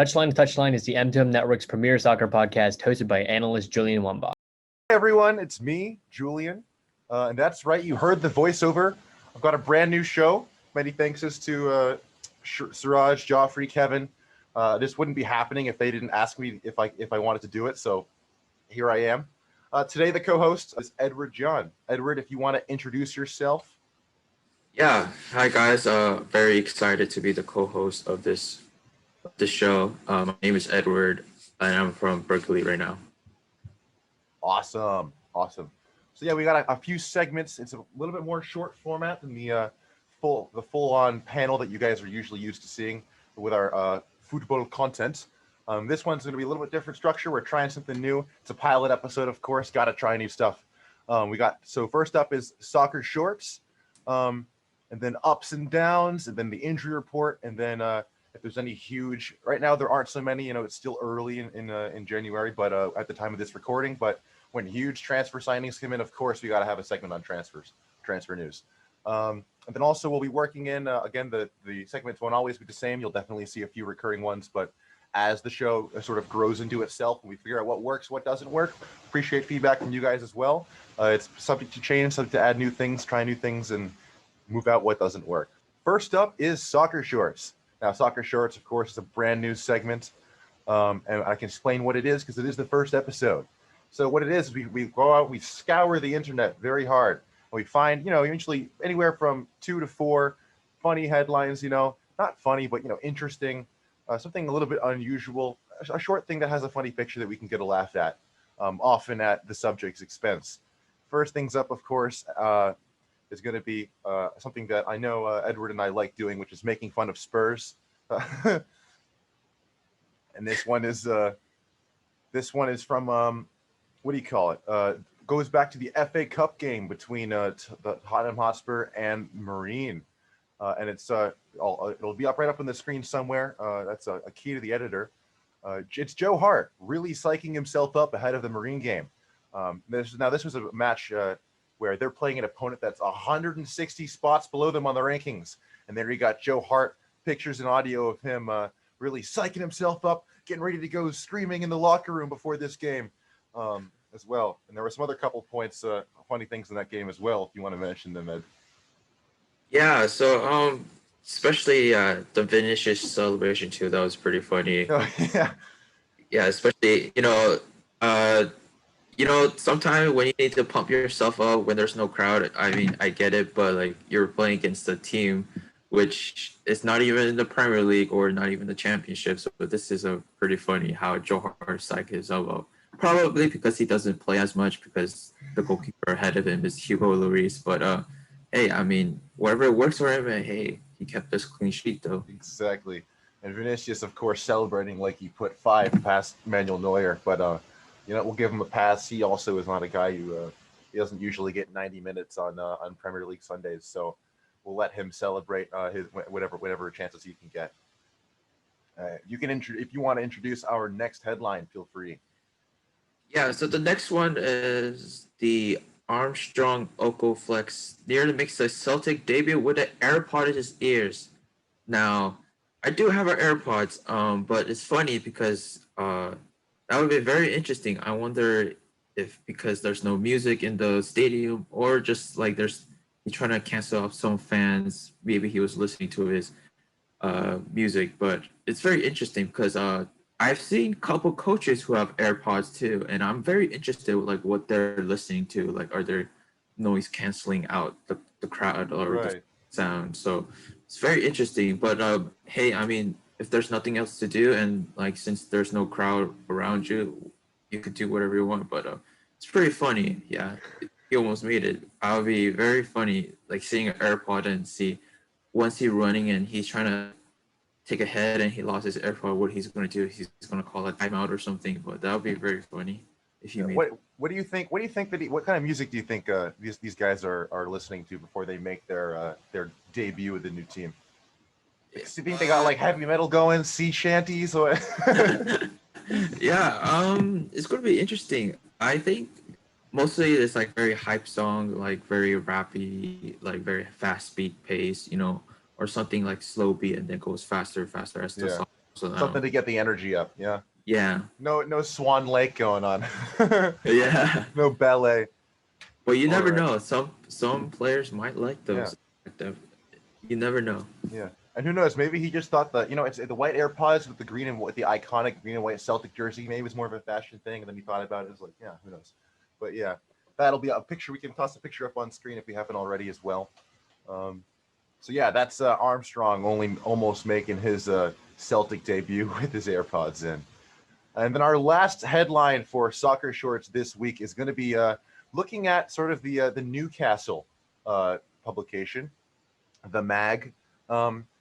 Touchline is the M2M Network's premier soccer podcast hosted by analyst Julian Wambach. Hey everyone, it's me, Julian. And that's right, you heard the voiceover. I've got a brand new show. Many thanks to Suraj, Joffrey, Kevin. This wouldn't be happening if they didn't ask me if I wanted to do it. So here I am. Today the co-host is Edward Jeon. Edward, if you want to introduce yourself. Yeah, hi guys. Very excited to be the co-host of this show. My name is Edward, and I'm from Berkeley right now. Awesome. So yeah, we got a few segments. It's a little bit more short format than the full-on panel that you guys are usually used to seeing with our Fútbol content. This one's going to be a little bit different structure. We're trying something new. It's a pilot episode, of course. Got to try new stuff. So first up is soccer shorts, and then ups and downs, and then the injury report, and then if there's any huge. Right now there aren't so many. It's still early in January, but at the time of this recording. But when huge transfer signings come in, of course we got to have a segment on transfer news. And then also we'll be working in again the segments won't always be the same. You'll definitely see a few recurring ones, but as the show sort of grows into itself and we figure out what works, what doesn't work, appreciate feedback from you guys as well. It's subject to change, subject to add new things, try new things, and move out what doesn't work. First up is soccer shorts. Now, soccer shorts, of course, is a brand new segment, and I can explain what it is because it is the first episode. So what it is, we go out, we scour the internet very hard, and we find, usually anywhere from 2 to 4 funny headlines, not funny, but, interesting, something a little bit unusual, a short thing that has a funny picture that we can get a laugh at, often at the subject's expense. First things up, of course, is going to be something that I know Edward and I like doing, which is making fun of Spurs. And this one is from what do you call it? Goes back to the FA Cup game between the Tottenham Hotspur and Marine, and it'll be up on the screen somewhere. That's a key to the editor. It's Joe Hart really psyching himself up ahead of the Marine game. This was a match where they're playing an opponent that's 160 spots below them on the rankings. And there you got Joe Hart, pictures and audio of him really psyching himself up, getting ready to go screaming in the locker room before this game as well. And there were some other couple points, funny things in that game as well, if you want to mention them, Ed. Yeah, so especially the Vinicius celebration too, that was pretty funny. Oh, yeah. Yeah, especially, sometimes when you need to pump yourself up when there's no crowd, I mean, I get it, but like you're playing against a team which is not even in the Premier League or not even the Championship. So this is a pretty funny how Joe Hart psyched himself up. Probably because he doesn't play as much because the goalkeeper ahead of him is Hugo Lloris. But hey, I mean, whatever works for him, and hey, he kept this clean sheet though. Exactly. And Vinicius, of course, celebrating like he put 5 past Manuel Neuer, but we'll give him a pass. He also is not a guy who he doesn't usually get 90 minutes on Premier League Sundays, so we'll let him celebrate his whatever chances he can get. You can if you want to introduce our next headline, feel free. Yeah, so the next one is the Armstrong Oko Flex nearly makes a Celtic debut with an AirPod in his ears. Now, I do have our AirPods, but it's funny because that would be very interesting. I wonder if because there's no music in the stadium or just like he's trying to cancel out some fans. Maybe he was listening to his music, but it's very interesting because I've seen a couple coaches who have AirPods too, and I'm very interested with like what they're listening to. Like, are there noise canceling out the crowd or the sound? So it's very interesting. But hey, I mean, if there's nothing else to do, and like since there's no crowd around you, you could do whatever you want. But it's pretty funny. Yeah, he almost made it. I'll be very funny, like seeing an AirPod and see once he's running and he's trying to take a head and he lost his AirPod, what he's going to do? He's going to call a timeout or something. But that would be very funny if you made it. What do you think? What do you think what kind of music do you think these guys are listening to before they make their debut with the new team? Do you think they got like heavy metal going, sea shanties, or? Yeah, it's going to be interesting. I think mostly it's like very hype song, like very rappy, like very fast beat pace, or something like slow beat and then goes faster as the song So Something to get the energy up. Yeah. Yeah. No Swan Lake going on. Yeah. No ballet. But you never Alright. know. Some players might like those. You never know. Yeah. And who knows? Maybe he just thought that, it's the white AirPods with the green and the iconic green and white Celtic jersey. Maybe it was more of a fashion thing, and then he thought about it. It was like, yeah, who knows? But yeah, that'll be a picture. We can toss a picture up on screen if we haven't already as well. So yeah, that's Armstrong almost making his Celtic debut with his AirPods in. And then our last headline for Soccer Shorts this week is going to be looking at sort of the Newcastle publication, the mag.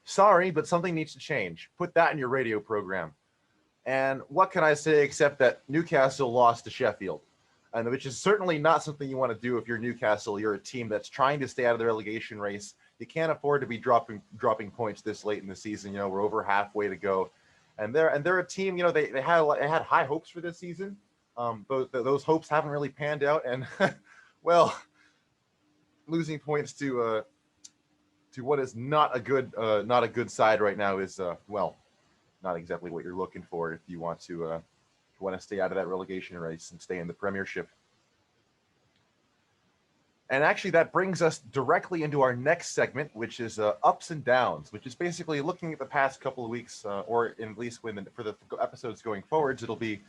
Sorry, but something needs to change. Put that in your radio program. And what can I say except that Newcastle lost to Sheffield, and which is certainly not something you want to do if you're Newcastle. You're a team that's trying to stay out of the relegation race. You can't afford to be dropping points this late in the season. We're over halfway to go, and they're a team. They had high hopes for this season. Those hopes haven't really panned out, and well, losing points to what is not a good side right now is not exactly what you're looking for if you want to stay out of that relegation race and stay in the Premiership. And actually, that brings us directly into our next segment, which is ups and downs, which is basically looking at the past couple of weeks, or at least for the episodes going forwards. It'll be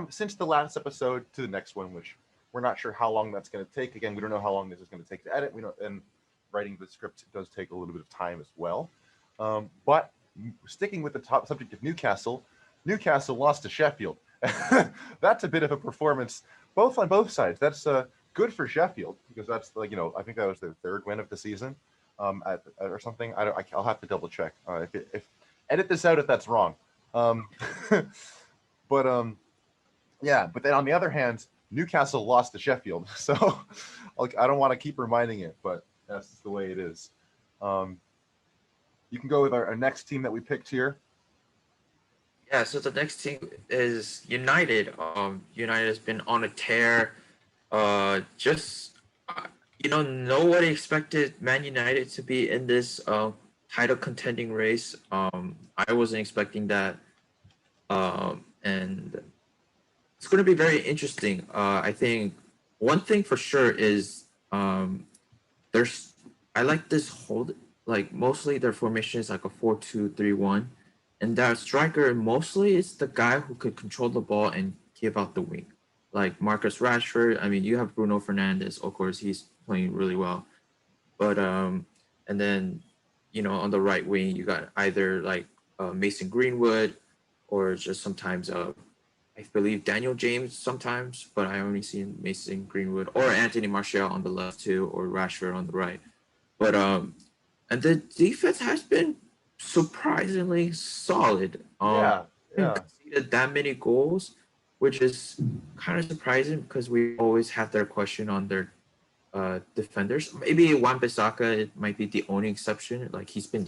since the last episode to the next one, which we're not sure how long that's going to take. Again, we don't know how long this is going to take to edit. And writing the script does take a little bit of time as well. But sticking with the top subject of Newcastle lost to Sheffield. That's a bit of a performance, on both sides. That's good for Sheffield, because that's I think that was their third win of the season, or something. I'll have to double check. If edit this out if that's wrong. But But then on the other hand, Newcastle lost to Sheffield, so I don't want to keep reminding it, but that's just the way it is. You can go with our next team that we picked here. Yeah, so the next team is United. United has been on a tear. Nobody expected Man United to be in this title contending race. I wasn't expecting that. And it's going to be very interesting. I think one thing for sure is I like this mostly their formation is like a 4-2-3-1, and that striker mostly is the guy who could control the ball and give out the wing, like Marcus Rashford. I mean, you have Bruno Fernandes, of course, he's playing really well, but and then on the right wing you got either Mason Greenwood, or just sometimes I believe Daniel James sometimes, but I only seen Mason Greenwood or Anthony Martial on the left too, or Rashford on the right. But and the defense has been surprisingly solid. Conceded that many goals, which is kind of surprising because we always have their question on their defenders. Maybe Wan-Bissaka, it might be the only exception. Like, he's been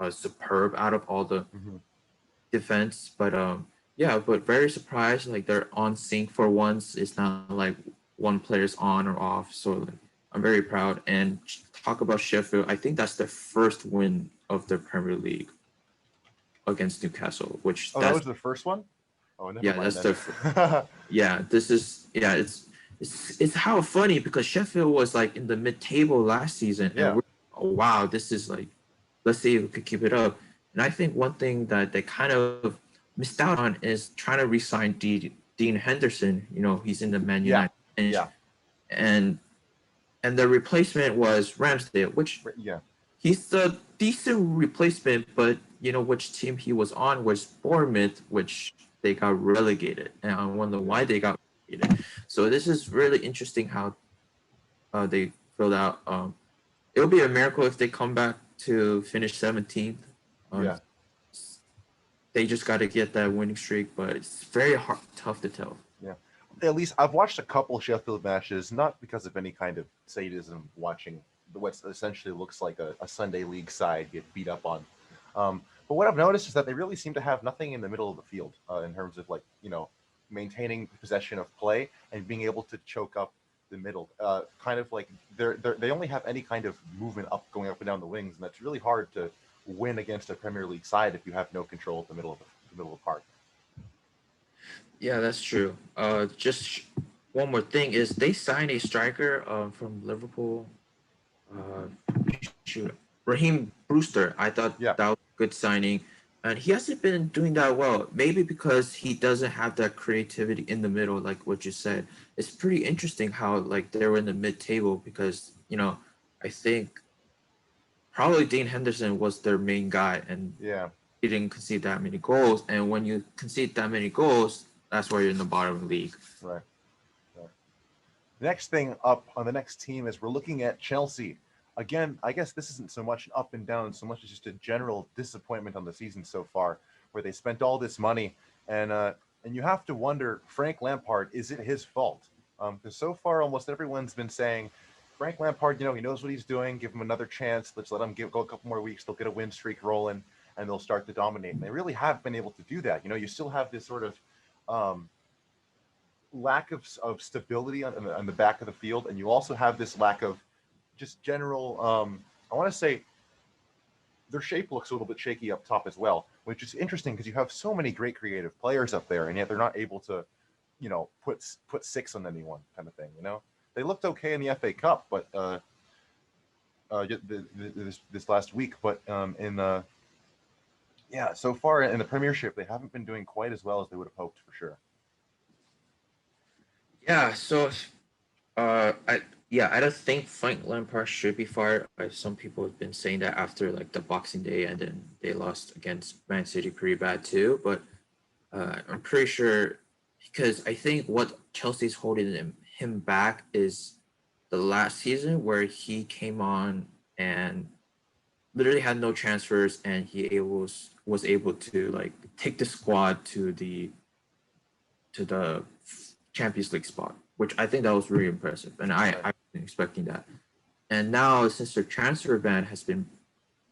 superb out of all the defense, but but very surprised. Like, they're on sync for once. It's not like one player's on or off. So I'm very proud. And talk about Sheffield. I think that's their first win of the Premier League against Newcastle. That was the first one. Oh, never mind. That's it's how funny, because Sheffield was like in the mid-table last season, and wow, this is like, let's see if we could keep it up. And I think one thing that they kind of missed out on is trying to re-sign Dean Henderson. He's in the Man United, and the replacement was Ramsdale, which he's a decent replacement, but which team he was on was Bournemouth, which they got relegated, and I wonder why they got relegated. So this is really interesting how they filled out. It'll be a miracle if they come back to finish 17th. They just got to get that winning streak, but it's very tough to tell. Yeah, at least I've watched a couple Sheffield matches, not because of any kind of sadism, watching what essentially looks like a Sunday League side get beat up on. But what I've noticed is that they really seem to have nothing in the middle of the field in terms of maintaining possession of play and being able to choke up the middle. Kind of like they only have any kind of movement going up and down the wings, and that's really hard to win against a Premier League side if you have no control of the middle the middle of the park. Yeah, that's true. Just one more thing is they signed a striker from Liverpool. Uh, shoot, Raheem Brewster. I thought Yeah. that was a good signing, and he hasn't been doing that well. Maybe because he doesn't have that creativity in the middle, like what you said. It's pretty interesting how like they were in the mid-table because I think probably Dean Henderson was their main guy, and Yeah. he didn't concede that many goals. And when you concede that many goals, that's why you're in the bottom of the league. Right. Next thing up on the next team is we're looking at Chelsea. Again, I guess this isn't so much an up and down so much as just a general disappointment on the season so far, where they spent all this money and you have to wonder, Frank Lampard, is it his fault? Because so far almost everyone's been saying Frank Lampard, he knows what he's doing. Give him another chance. Let's let him go a couple more weeks. They'll get a win streak rolling and they'll start to dominate. And they really have been able to do that. You still have this sort of lack of stability on the back of the field, and you also have this lack of just general I want to say their shape looks a little bit shaky up top as well, which is interesting because you have so many great creative players up there and yet they're not able to put six on anyone kind of thing. They looked okay in the FA Cup but this last week, but so far in the Premiership they haven't been doing quite as well as they would have hoped for sure. Yeah, so I don't think Frank Lampard should be fired. Some people have been saying that after like the Boxing Day, and then they lost against Man City pretty bad too. But I'm pretty sure because I think what Chelsea's holding him back is the last season where he came on and literally had no transfers, and he was able to like take the squad to the Champions League spot, which I think that was really impressive, and I wasn't expecting that. And now, since the transfer ban has been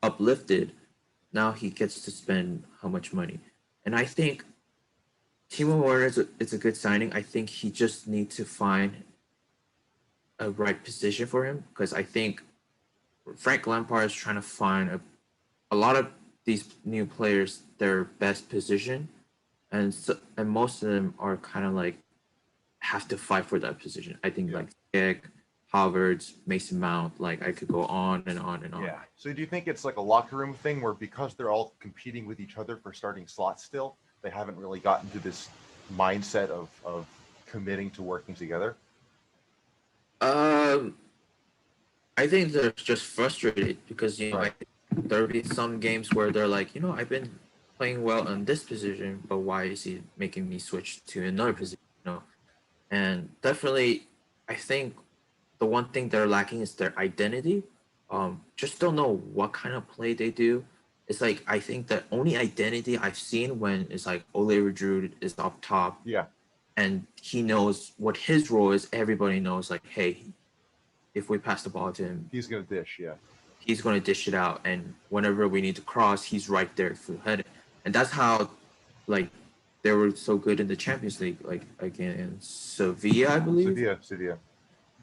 uplifted, now he gets to spend how much money? And I think Timo Werner is a good signing. I think he just needs to find a right position for him, because I think Frank Lampard is trying to find a lot of these new players their best position, and most of them are kind of like have to fight for that position. I think like Dick, Havertz, Mason Mount, like I could go on and on and on. Yeah. So do you think it's like a locker room thing where because they're all competing with each other for starting slots still, they haven't really gotten to this mindset of committing to working together? I think they're just frustrated because there'll be some games where they're like, I've been playing well in this position, but why is he making me switch to another position? And definitely, I think the one thing they're lacking is their identity. Just don't know what kind of play they do. It's like I think the only identity I've seen when it's like Ole Giroud is up top. Yeah. And he knows what his role is. Everybody knows, like, hey, if we pass the ball to him, he's gonna dish. Yeah. He's gonna dish it out, and whenever we need to cross, he's right there to head. And that's how, like, they were so good in the Champions League, like against Sevilla, I believe. Sevilla.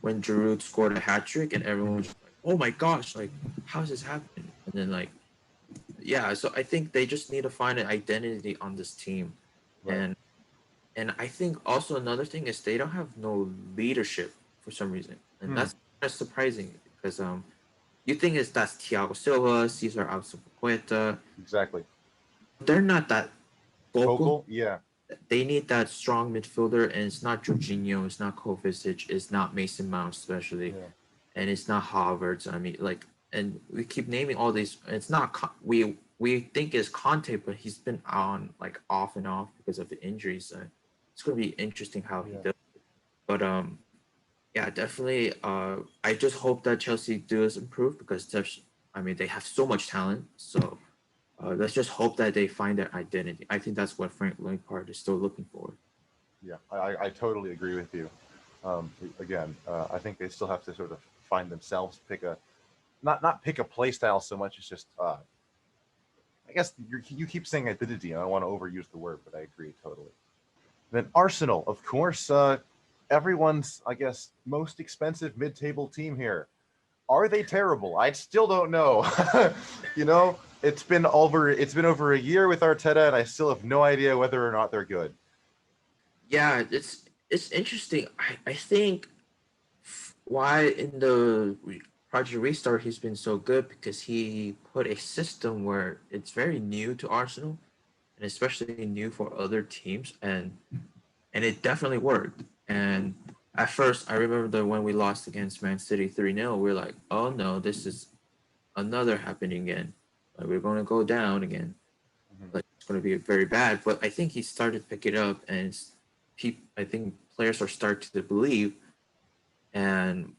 When Giroud scored a hat trick, and everyone was like, "Oh my gosh! Like, how's this happening?" And then, like, so I think they just need to find an identity on this team, right. And I think also another thing is they don't have no leadership for some reason, and that's surprising because you think that's Thiago Silva, Cesar Azpilicueta. Exactly. They're not that vocal. Yeah. They need that strong midfielder, and it's not Jorginho, it's not Kovacic, it's not Mason Mount especially, and it's not Havertz. I mean, like, and we keep naming all these. It's not we think it's Conte, but he's been on like off and off because of the injuries. It's gonna be interesting how he does. But definitely. I just hope that Chelsea does improve because they have so much talent. So let's just hope that they find their identity. I think that's what Frank Lampard is still looking for. Yeah, I totally agree with you. I think they still have to sort of find themselves, not pick a play style so much. It's just, I guess you keep saying identity. And I don't want to overuse the word, but I agree totally. Then Arsenal, of course, everyone's, I guess, most expensive mid-table team here. Are they terrible? I still don't know. You know, it's been over a year with Arteta, and I still have no idea whether or not they're good. Yeah, it's interesting. I think why in the Project Restart he's been so good because he put a system where it's very new to Arsenal and especially new for other teams, and it definitely worked. And at first, I remember that when we lost against Man City 3-0, we were like, oh no, this is another happening again. Like, we're going to go down again. Like, it's going to be very bad. But I think he started to pick it up, and I think players are starting to believe, and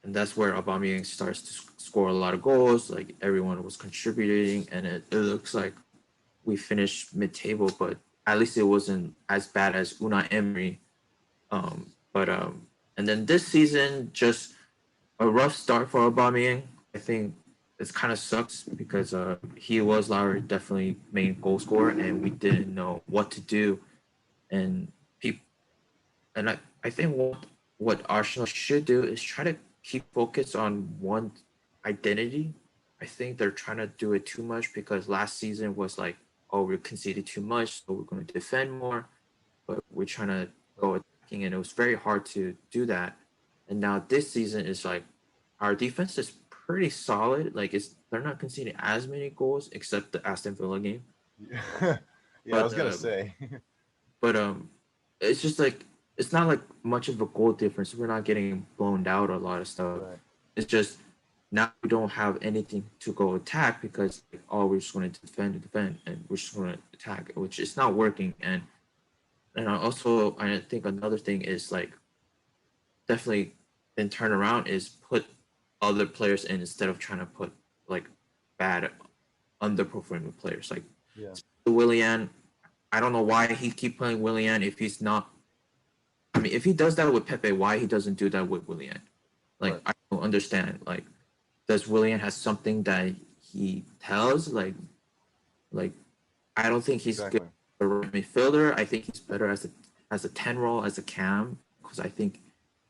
that's where Aubameyang starts to score a lot of goals. Like, everyone was contributing, and it looks like we finished mid-table, but at least it wasn't as bad as Unai Emery. And then this season, just a rough start for Aubameyang. I think it kind of sucks because he was our definitely main goal scorer, and we didn't know what to do. And I think what Arsenal should do is try to keep focus on one identity. I think they're trying to do it too much because last season was like, oh, we conceded too much, so we're going to defend more, but we're trying to go attacking, and it was very hard to do that. And now this season is like, our defense is pretty solid. Like, they're not conceding as many goals except the Aston Villa game. Yeah, I was gonna say. But it's just like it's not like much of a goal difference. We're not getting blown out a lot of stuff. Right. It's just now we don't have anything to go attack because like, oh, we're just going to defend, and we're just going to attack, which is not working. And I think another thing is like definitely then turn around is put other players in instead of trying to put like bad underperforming players. Like Willian, I don't know why he keep playing Willian if he's not. I mean, if he does that with Pepe, why he doesn't do that with Willian? Like, right. I don't understand. Like, does Willian has something that he tells? Like I don't think he's good as a midfielder. I think he's better as a 10 role, as a cam, because I think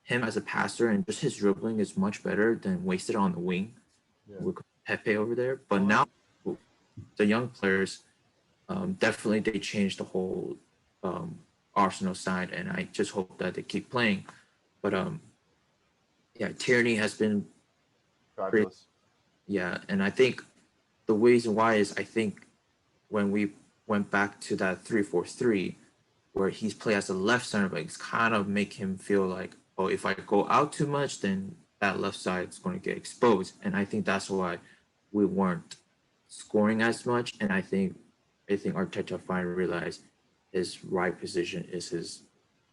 him as a passer and just his dribbling is much better than wasted on the wing with Pepe over there. But now the young players, definitely they changed the whole Arsenal side, and I just hope that they keep playing. But Tierney has been fabulous. And I think the reason why is I think when we went back to that 3-4-3, where he's played as a left center back, it's kind of make him feel like, oh, if I go out too much, then that left side is going to get exposed. And I think that's why we weren't scoring as much. And I think Arteta finally realized his right position is his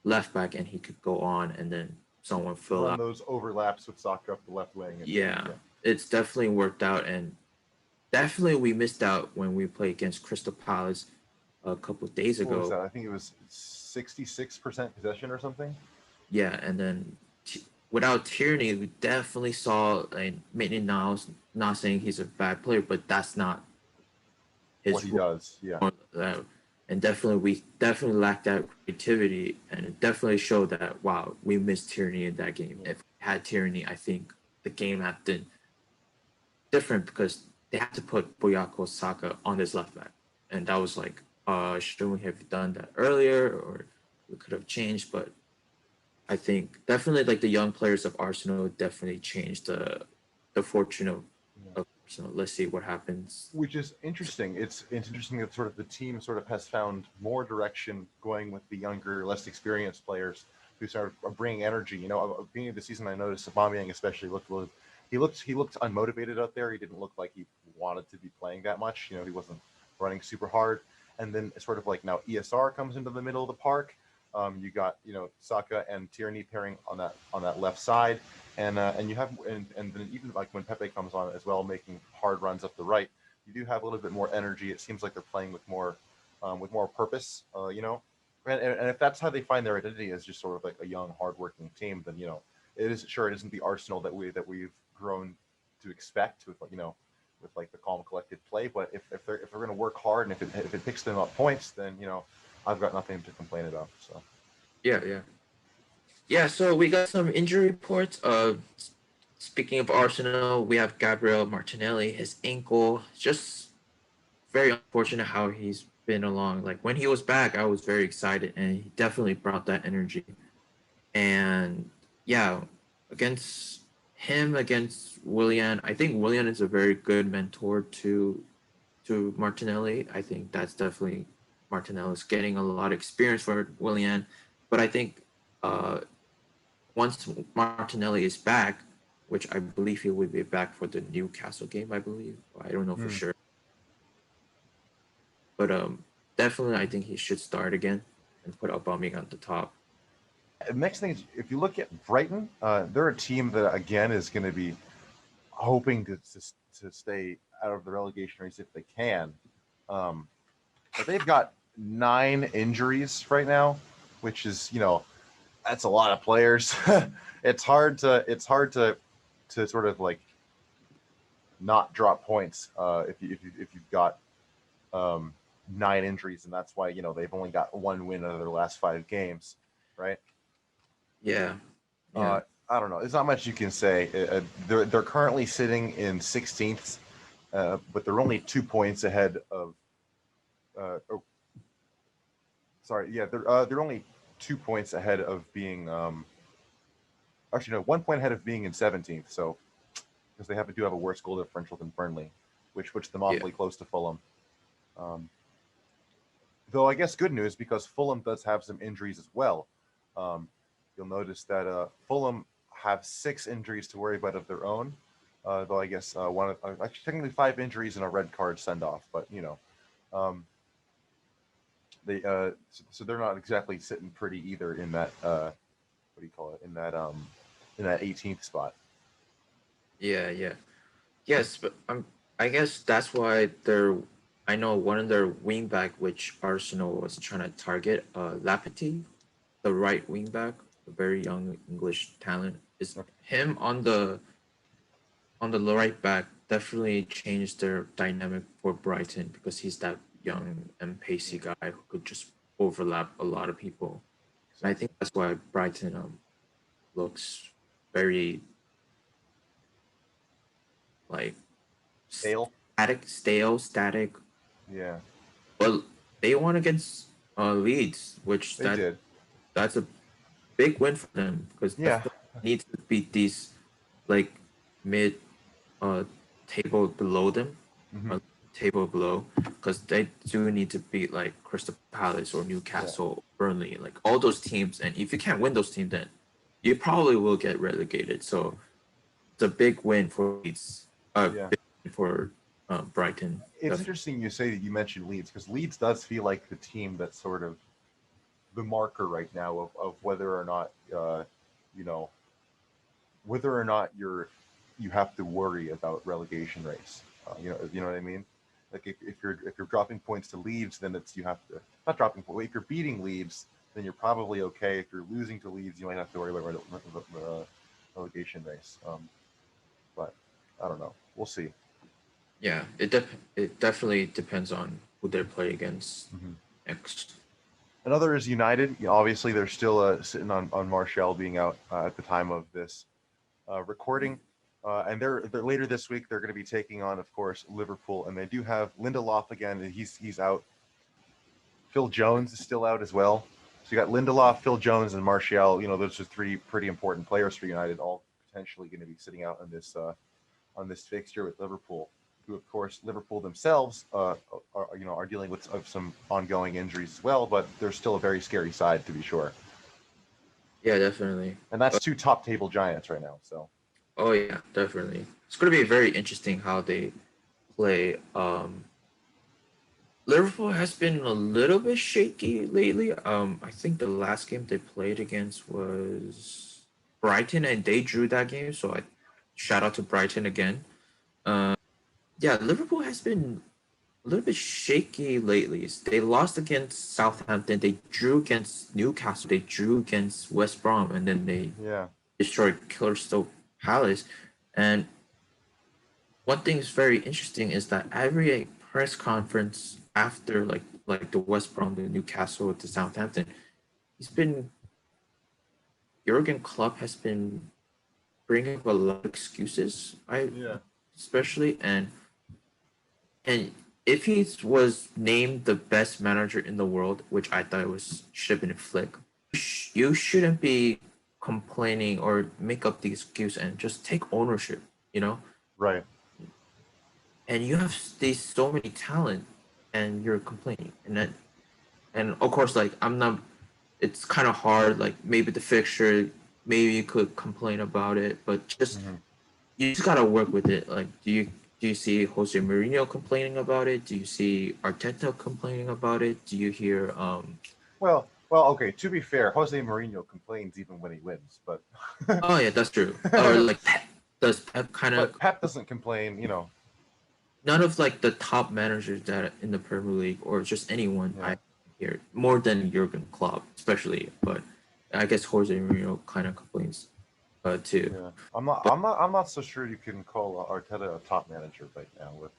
left back, and he could go on and then someone fill out those overlaps with Saka up the left wing. It's definitely worked out, and definitely we missed out when we played against Crystal Palace a couple of days ago. What was that? I think it was 66% possession or something. Yeah, and then without Tierney, we definitely saw, and Maitland Niles, not saying he's a bad player, but that's not what he does. Yeah. And we definitely lacked that creativity, and it definitely showed that, wow, we missed Tierney in that game. If we had Tierney, I think the game had been different because they had to put Bukayo Saka on his left back. And that was like, shouldn't we have done that earlier, or we could have changed? But I think definitely like the young players of Arsenal definitely changed the fortune of Arsenal. Let's see what happens. Which is interesting. It's interesting that sort of the team sort of has found more direction going with the younger, less experienced players who sort of bringing energy. You know, at the beginning of the season, I noticed Aubameyang especially looked unmotivated out there. He didn't look like he wanted to be playing that much. You know, he wasn't running super hard. And then it's sort of like now ESR comes into the middle of the park. You got Saka and Tierney pairing on that left side, and you have and then even like when Pepe comes on as well, making hard runs up the right, you do have a little bit more energy. It seems like they're playing with more purpose, and if that's how they find their identity as just sort of like a young, hardworking team, then it isn't the Arsenal that we've grown to expect with with the calm, collected play. But if they're going to work hard, and if it picks them up points, then I've got nothing to complain about. So yeah. So we got some injury reports. speaking of Arsenal, we have Gabriel Martinelli. His ankle, just very unfortunate how he's been along. Like when he was back, I was very excited, and he definitely brought that energy. And yeah, against against Willian, I think Willian is a very good mentor to Martinelli. I think that's definitely Martinelli's getting a lot of experience for Willian. But I think uh, once Martinelli is back, which I believe he will be back for the Newcastle game, I believe. I don't know for sure. But definitely I think he should start again and put Aubameyang at the top. The next thing is, if you look at Brighton, they're a team that again is going to be hoping to stay out of the relegation race if they can. But they've got 9 injuries right now, which is, that's a lot of players. It's hard to sort of like not drop points if you've got 9 injuries, and that's why they've only got 1 win out of their last 5 games, right? Yeah. I don't know. There's not much you can say. They're currently sitting in 16th, but they're only 2 points ahead of. They're only 2 points ahead of being. Actually, no, 1 point ahead of being in 17th. So, because they do have a worse goal differential than Burnley, which puts them awfully close to Fulham. Though I guess good news, because Fulham does have some injuries as well. You'll notice that Fulham have 6 injuries to worry about of their own. Though I guess actually technically 5 injuries and a red card send off, but they so they're not exactly sitting pretty either in that what do you call it, in that 18th spot. Yes, but I guess that's why I know one of their wingback, which Arsenal was trying to target, Lapity, the right wingback, a very young English talent, is him on the right back definitely changed their dynamic for Brighton, because he's that young and pacey guy who could just overlap a lot of people. And I think that's why Brighton looks very like stale, static. Yeah. But they won against Leeds, which that's a big win for them, because they need to beat these like mid table below them, table below, because they do need to beat like Crystal Palace or Newcastle, Burnley, like all those teams. And if you can't win those teams, then you probably will get relegated. So it's a big win for Leeds. Big win for Brighton. It's interesting you say that you mentioned Leeds, because Leeds does feel like the team that's sort of the marker right now of whether or not you have to worry about relegation race. You know what I mean? Like if you're dropping points to Leeds, then you have to not dropping points. If you're beating Leeds, then you're probably okay. If you're losing to Leeds, you might have to worry about relegation race. But I don't know. We'll see. Yeah, it definitely depends on who they play against next. Another is United. Obviously, they're still sitting on Martial being out at the time of this recording. And they're later this week. They're going to be taking on, of course, Liverpool, and they do have Lindelof again. And he's out. Phil Jones is still out as well. So you got Lindelof, Phil Jones, and Martial. Those are 3 pretty important players for United, all potentially going to be sitting out on this fixture with Liverpool, who, of course, Liverpool themselves are dealing with some ongoing injuries as well. But they're still a very scary side, to be sure. Yeah, definitely. And that's 2 top table giants right now. So. Oh yeah, definitely. It's going to be very interesting how they play. Liverpool has been a little bit shaky lately. I think the last game they played against was Brighton, and they drew that game. So I shout out to Brighton again. Liverpool has been a little bit shaky lately. They lost against Southampton. They drew against Newcastle. They drew against West Brom, and then they destroyed Crystal Palace. And one thing is very interesting is that every press conference after like the West Brom, the Newcastle, the Southampton, Jurgen Klopp has been bring up a lot of excuses. Especially and if he was named the best manager in the world, which I thought should have been Flick, you shouldn't be complaining or make up the excuse and just take ownership. Right. And you have these so many talent, and you're complaining, and of course, like I'm not. It's kind of hard. Like maybe the fixture, maybe you could complain about it, but just you just gotta work with it. Like, do you see Jose Mourinho complaining about it? Do you see Arteta complaining about it? Do you hear Well, okay. To be fair, Jose Mourinho complains even when he wins, but Oh yeah, that's true. Or like does Pep kind of? But Pep doesn't complain. None of like the top managers that in the Premier League or just anyone Yeah. I hear more than Jurgen Klopp, especially. But I guess Jose Mourinho kind of complains too. Yeah. I'm not so sure you can call Arteta a top manager right now with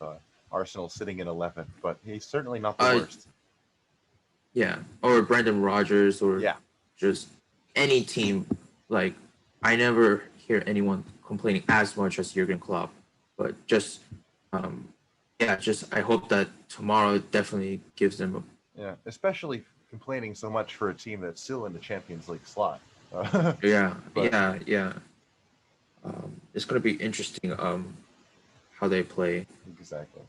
Arsenal sitting in 11th, but he's certainly not the worst. Yeah, or Brendan Rodgers, or Yeah. just any team. Like I never hear anyone complaining as much as Jurgen Klopp, but just I hope that tomorrow definitely gives them especially complaining so much for a team that's still in the Champions League slot. Yeah. It's gonna be interesting how they play Exactly.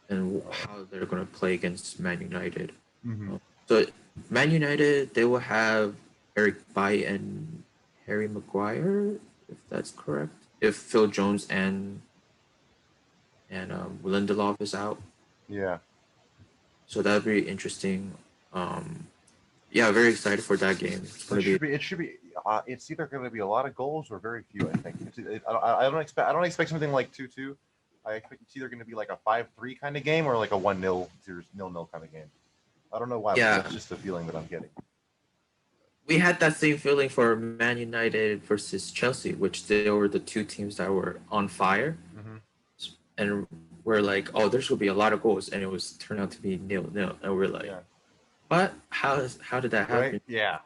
and how they're gonna play against Man United. Mm-hmm. So Man United, they will have Eric Bailly and Harry Maguire, if that's correct. If Phil Jones and Lindelof is out. Yeah. So that'd be interesting. Very excited for that game. It should be. It's either going to be a lot of goals or very few. I think. I don't expect something like 2-2. I expect it's either going to be like a 5-3 kind of game or like a 1-0, 0-0 kind of game. I don't know why. Yeah. But it's just the feeling that I'm getting. We had that same feeling for Man United versus Chelsea, which they were the two teams that were on fire, and we're like, oh, there's going to be a lot of goals, and it was turned out to be 0-0, and we're like, what? How did that happen? Right? Yeah.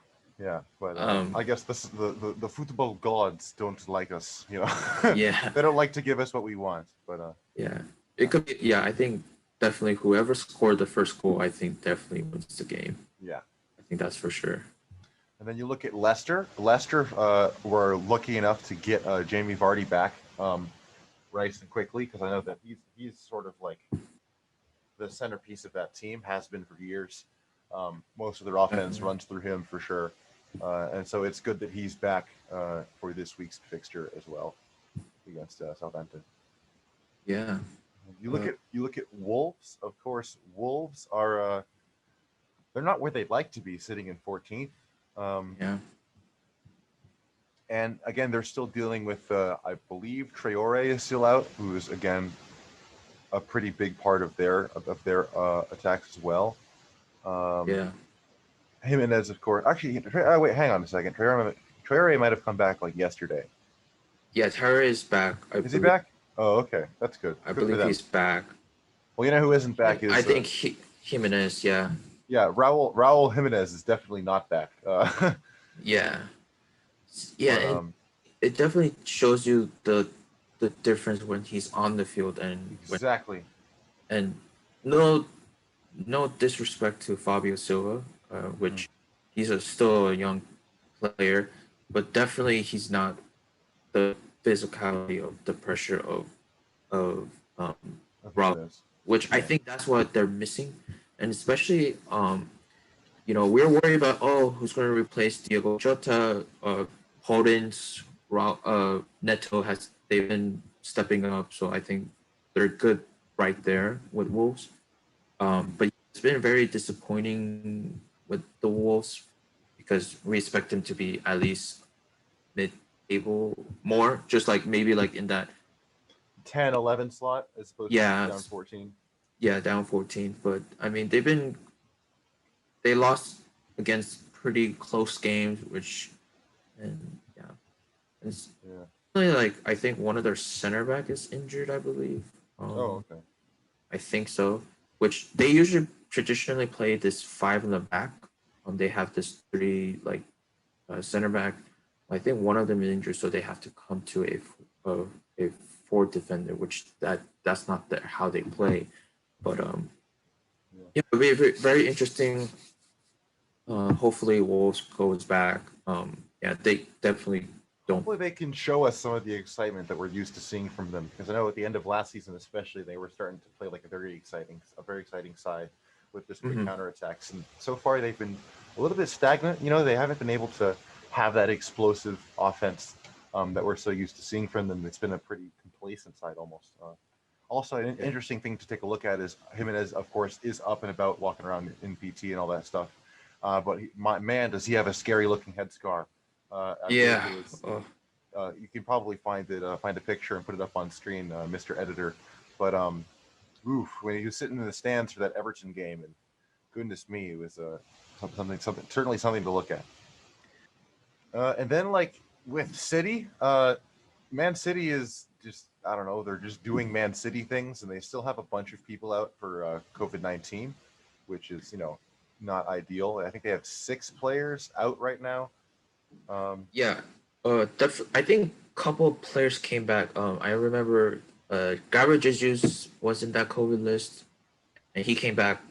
But I guess the football gods don't like us, Yeah. They don't like to give us what we want, but it could be. Yeah, I think definitely whoever scored the first goal, I think definitely wins the game. Yeah, I think that's for sure. And then you look at Leicester. Leicester were lucky enough to get Jamie Vardy back nice and quickly, because I know that he's sort of like the centerpiece of that team, has been for years. Most of their offense runs through him for sure, and so it's good that he's back for this week's fixture as well against Southampton. Yeah. You look at Wolves. Of course, Wolves are they're not where they'd like to be, sitting in 14th. And again, they're still dealing with I believe Traore is still out, who is again a pretty big part of their attacks as well. Jimenez, of course. Actually, wait, hang on a second. Traore might have come back like yesterday. Yeah, Traore is back. Is he back? Oh, okay, that's good. I believe he's back. Well, you know who isn't back is I think Jimenez. Yeah. Yeah, Raul Jimenez is definitely not back. Yeah. And it definitely shows you the difference when he's on the field and exactly. And no disrespect to Fabio Silva, which he's still a young player, but definitely he's not the physicality of the pressure of Rob, which I think that's what they're missing, and especially we're worried about who's going to replace Diego Jota, Holdens, Neto they've been stepping up, so I think they're good right there with Wolves. But it's been very disappointing with the Wolves because we expect them to be at least mid-table more, just like maybe like in that 10-11 slot as opposed to down 14. Yeah, down 14. But I mean, they lost against pretty close games, it's really like I think one of their center back is injured, I believe. Okay. I think so. Which they usually traditionally play this 5 in the back. They have this 3 center back, I think one of them is injured, so they have to come to a fourth defender, which that's not how they play. But yeah, it'll be very interesting. Hopefully Wolves goes back. Yeah, they definitely don't. Hopefully they can show us some of the excitement that we're used to seeing from them, because I know at the end of last season, especially, they were starting to play like a very exciting side with just quick counterattacks. And so far they've been a little bit stagnant. You know, they haven't been able to have that explosive offense that we're so used to seeing from them. It's been a pretty complacent side almost. Also, an interesting thing to take a look at is Jimenez, of course, is up and about, walking around in PT and all that stuff. But man, does he have a scary-looking head scar? Yeah. You can probably find a picture and put it up on screen, Mr. Editor. But when he was sitting in the stands for that Everton game, and goodness me, it was certainly something to look at. And then, like with City, Man City is just, I don't know, they're just doing Man City things, and they still have a bunch of people out for COVID-19, which is, not ideal. I think they have 6 players out right now. Yeah, I think a couple of players came back. I remember Gabriel Jesus was in that COVID list, and he came back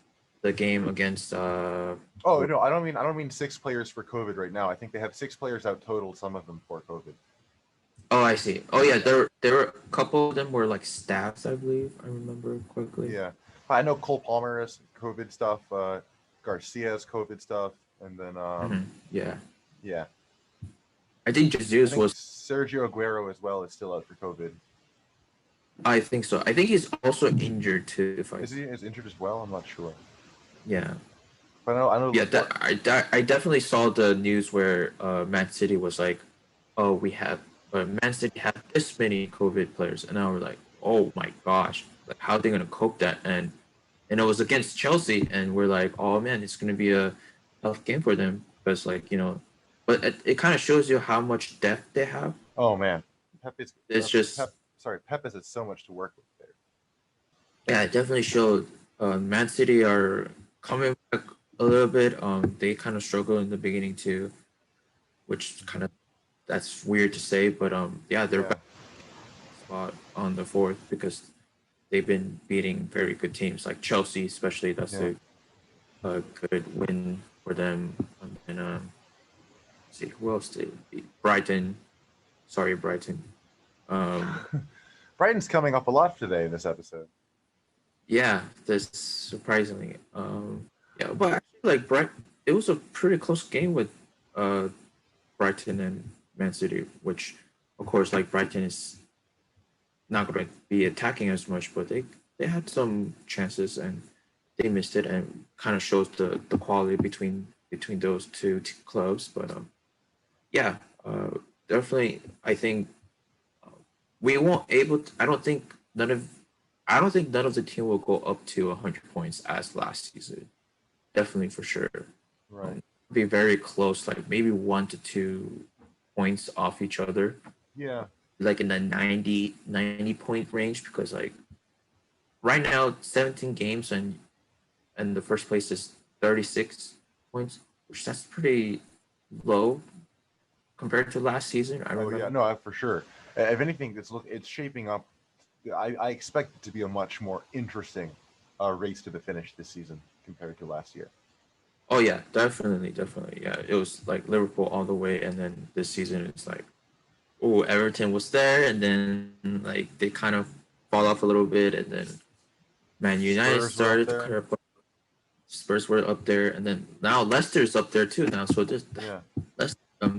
the game against. Oh no, I don't mean 6 players for COVID right now. I think they have 6 players out total. Some of them for COVID. Oh, I see. Oh yeah, there were a couple of them were like staffs, I believe. I remember quickly. Yeah, I know Cole Palmer has COVID stuff. Garcia has COVID stuff, and then yeah. I think Jesus was Sergio Aguero as well is still out for COVID. I think so. I think he's also injured too. Is he injured as well? I'm not sure. Yeah. But I know. Yeah, I definitely saw the news where Man City was like, "Oh, we have Man City have this many COVID players," and now we're like, "Oh my gosh, like how are they gonna cope that?" And it was against Chelsea, and we're like, "Oh man, it's gonna be a tough game for them," because but it kind of shows you how much depth they have. Oh man, Pep is so much to work with there. Yeah, it definitely showed. Man City are coming back a little bit. They kind of struggle in the beginning too, which that's weird to say, but they're back spot on the fourth because they've been beating very good teams like Chelsea, especially. That's a good win for them. And see who else they beat. Brighton. Sorry, Brighton. Brighton's coming up a lot today in this episode. Yeah, that's surprisingly. But actually, like it was a pretty close game with Brighton and Man City, which of course, like Brighton is not going to be attacking as much, but they had some chances and they missed it, and kind of shows the quality between those two clubs. But definitely, I think we won't able to, I don't think none of the team will go up to 100 points as last season. Definitely for sure. Right. Be very close, like maybe 1 to 2 points off each other. Yeah. Like in the 90 point range, because like right now 17 games and the first place is 36 points, which that's pretty low compared to last season. I remember. Yeah, no, for sure. If anything, it's shaping up. I expect it to be a much more interesting race to the finish this season compared to last year. Oh yeah, definitely. Yeah, it was like Liverpool all the way, and then this season it's like, oh, Everton was there, and then like they kind of fall off a little bit, and then Man United started to kind of. Spurs were up there, and then now Leicester's up there too now. So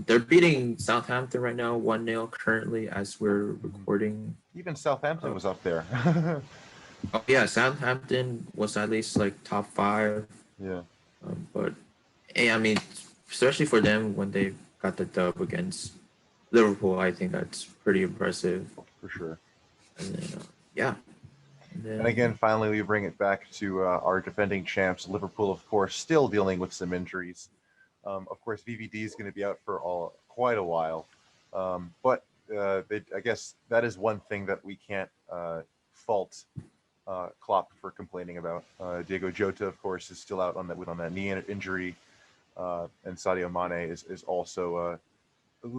they're beating Southampton right now 1-0 currently as we're recording. Even Southampton was up there. Oh yeah, Southampton was at least like top 5. Yeah. But hey, I mean, especially for them when they got the dub against Liverpool, I think that's pretty impressive. For sure. And then And again, finally, we bring it back to our defending champs, Liverpool, of course, still dealing with some injuries. Of course, VVD is going to be out for quite a while. But I guess that is one thing that we can't fault Klopp for complaining about. Diego Jota, of course, is still out on that knee injury. And Sadio Mane is also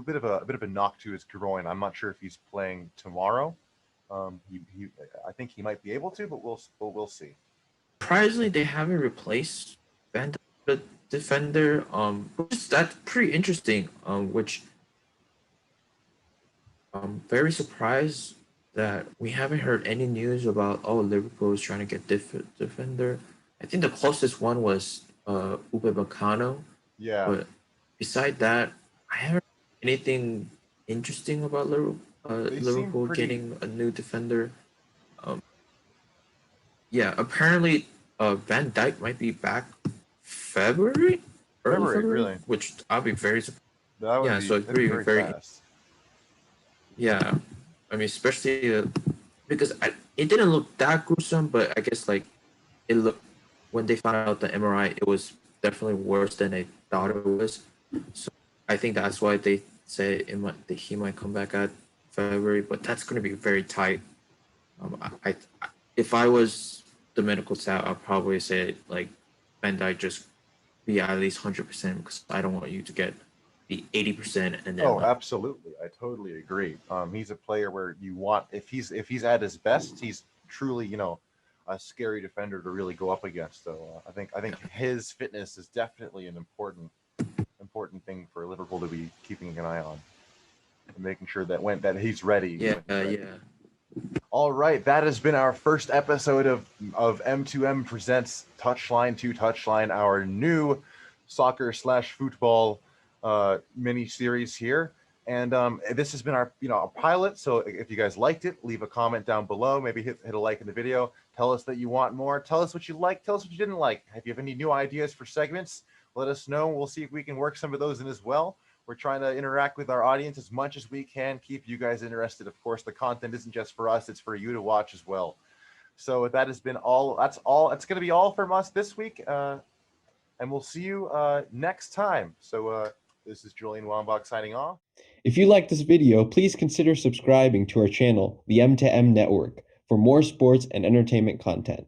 bit of a knock to his groin. I'm not sure if he's playing tomorrow. I think he might be able to, but we'll see. Surprisingly, they haven't replaced Van Dijk, the defender. That's pretty interesting. Which I'm very surprised that we haven't heard any news about Liverpool is trying to get defender. I think the closest one was Upamecano. Yeah. But beside that, I haven't heard anything interesting about Liverpool getting a new defender. Yeah, apparently Van Dijk might be back February, really? Which I'll be very surprised. So it's very fast. Yeah, I mean, especially because it didn't look that gruesome, but I guess like it looked when they found out the MRI, it was definitely worse than they thought it was. So I think that's why they say he might come back at February, but that's going to be very tight. If I was the medical staff, I'd probably say like Van Dijk just be at least 100% because I don't want you to get the 80% and then. Absolutely, I totally agree. He's a player where you want if he's at his best, he's truly a scary defender to really go up against. So I think his fitness is definitely an important thing for Liverpool to be keeping an eye on and making sure that he's ready. Yeah. All right, that has been our first episode of M2M presents Touchline to Touchline, our new soccer/football mini series here. And this has been our our pilot. So if you guys liked it, leave a comment down below. Maybe hit a like in the video. Tell us that you want more. Tell us what you like. Tell us what you didn't like. If you have any new ideas for segments, let us know. We'll see if we can work some of those in as well. We're trying to interact with our audience as much as we can, keep you guys interested. Of course, the content isn't just for us, it's for you to watch as well. So that has been all. That's going to be all from us this week. And we'll see you next time. So this is Julian Wambach signing off. If you like this video, please consider subscribing to our channel, the M2M Network, for more sports and entertainment content.